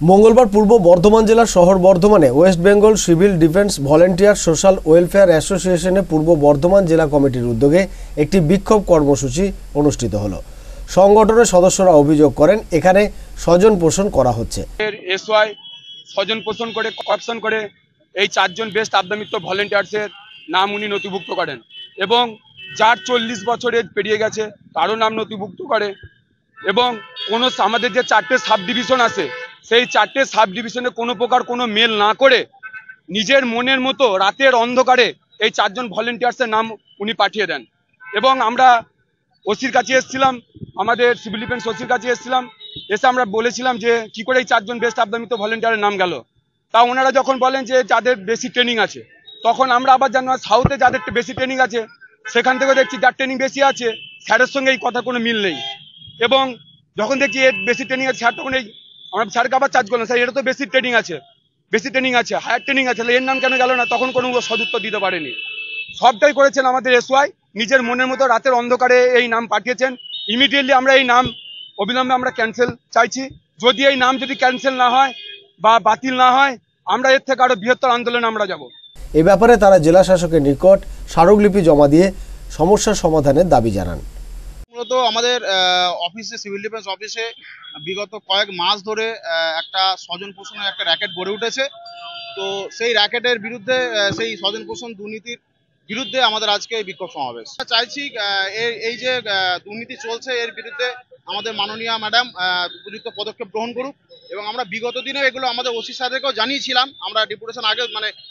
মঙ্গলবার পূর্ব বর্ধমান জেলার শহর বর্ধমানে West Bengal civil defence volunteer social welfare অ্যাসোসিয়েশনে পূর্ব বর্ধমান জেলা কমিটির উদ্যোগে একটি বিক্ষোভ কর্মসূচি অনুষ্ঠিত হলো। সংগঠনের সদস্যরা অভিযোগ করেন এখানে স্বজন পোষণ করা হচ্ছে। এসওয়াই স্বজন পোষণ করে করাপশন করে এই 4 জন বেস্ট আবদামিত্র ভলেন্টিয়ার্সের নাম উনি নথিভুক্ত করেন এবং যার 40 বছর এজ পেরিয়ে গেছে তারও নাম নথিভুক্ত করে এবং কোনো আমাদের যে 4টে সাব ডিভিশন আছে সেই 4টে সাব ডিভিশনে কোনো প্রকার কোনো মেল না করে নিজের মনের মতো রাতের অন্ধকারে এই 4 জন ভলেন্টিয়ার্সের নাম উনি পাঠিয়ে দেন এবং আমরা ওসির কাছে এসেছিলাম, আমাদের সিভিল ডিফেন্স ওসির কাছে এসেছিলাম, এসে আমরা বলেছিলাম যে কি করে এই 4 জন বেস্ট আবদামিত্র ভলেন্টিয়ারের নাম গেল। তা ওনারা যখন বলেন যে যাদের বেশি ট্রেনিং আছে, তখন আমরা আবার জানলাম সাউথে যাদের বেশি ট্রেনিং আছে সেখান থেকে দেখছি যার ট্রেনিং বেশি আছে স্যারের সঙ্গে এই কথা কোনো মিল নেই এবং যখন দেখছি এর বেশি ট্রেনিং আছে স্যার তখন এই আমরা স্যারকে আবার চার্জ করলাম, স্যার এটা তো বেশি ট্রেনিং আছে হায়ার ট্রেনিং আছে, এর নাম কেন গেল না? তখন কোনো সদুত্তর দিতে পারেনি। সবটাই করেছেন আমাদের এসওয়াই নিজের মনের মতো রাতের অন্ধকারে এই নাম পাঠিয়েছেন। ইমিডিয়েটলি আমরা এই নাম অবিলম্বে আমরা ক্যান্সেল চাইছি। যদি এই নাম যদি ক্যান্সেল না হয় বা বাতিল না হয় আমরা এর থেকে আরো বৃহত্তর আন্দোলনে আমরা যাব। এ ব্যাপারে তারা জেলা শাসকের নিকট স্মারকলিপি জমা দিয়ে সমস্যার সমাধানের দাবি জানান। মূলত আমাদের অফিসে সিভিল ডিফেন্স অফিসে বিগত কয়েক মাস ধরে একটা স্বজন পোষণের একটা র্যাকেট গড়ে উঠেছে। তো সেই র্যাকেটের বিরুদ্ধে, সেই স্বজন পোষণ দুর্নীতির বিরুদ্ধে আমাদের আজকে এই বিক্ষোভ সমাবেশ। চাইছি এই যে দুর্নীতি চলছে এর বিরুদ্ধে আমাদের মাননীয় ম্যাডাম উপযুক্ত পদক্ষেপ গ্রহণ করুক এবং আমরা বিগত দিনে এগুলো আমাদের ওসি স্যারকেও জানিয়েছিলাম। আমরা ডেপুটেশন আগে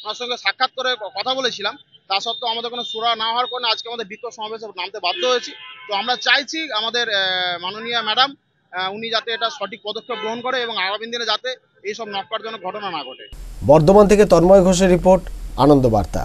ওনার সঙ্গে সাক্ষাৎ করে কথা বলেছিলাম, তা সত্ত্বেও আমাদের কোনো সুরা না হওয়ার কারণে আজকে আমাদের বিক্ষোভ সমাবেশে নামতে বাধ্য হয়েছি। তো আমরা চাইছি আমাদের মাননীয় ম্যাডাম উনি যাতে এটা সঠিক পদক্ষেপ গ্রহণ করে এবং আগামী দিনে যাতে এইসব নক্কারজনক ঘটনা না ঘটে। বর্ধমান থেকে তন্ময় ঘোষের রিপোর্ট, আনন্দ বার্তা।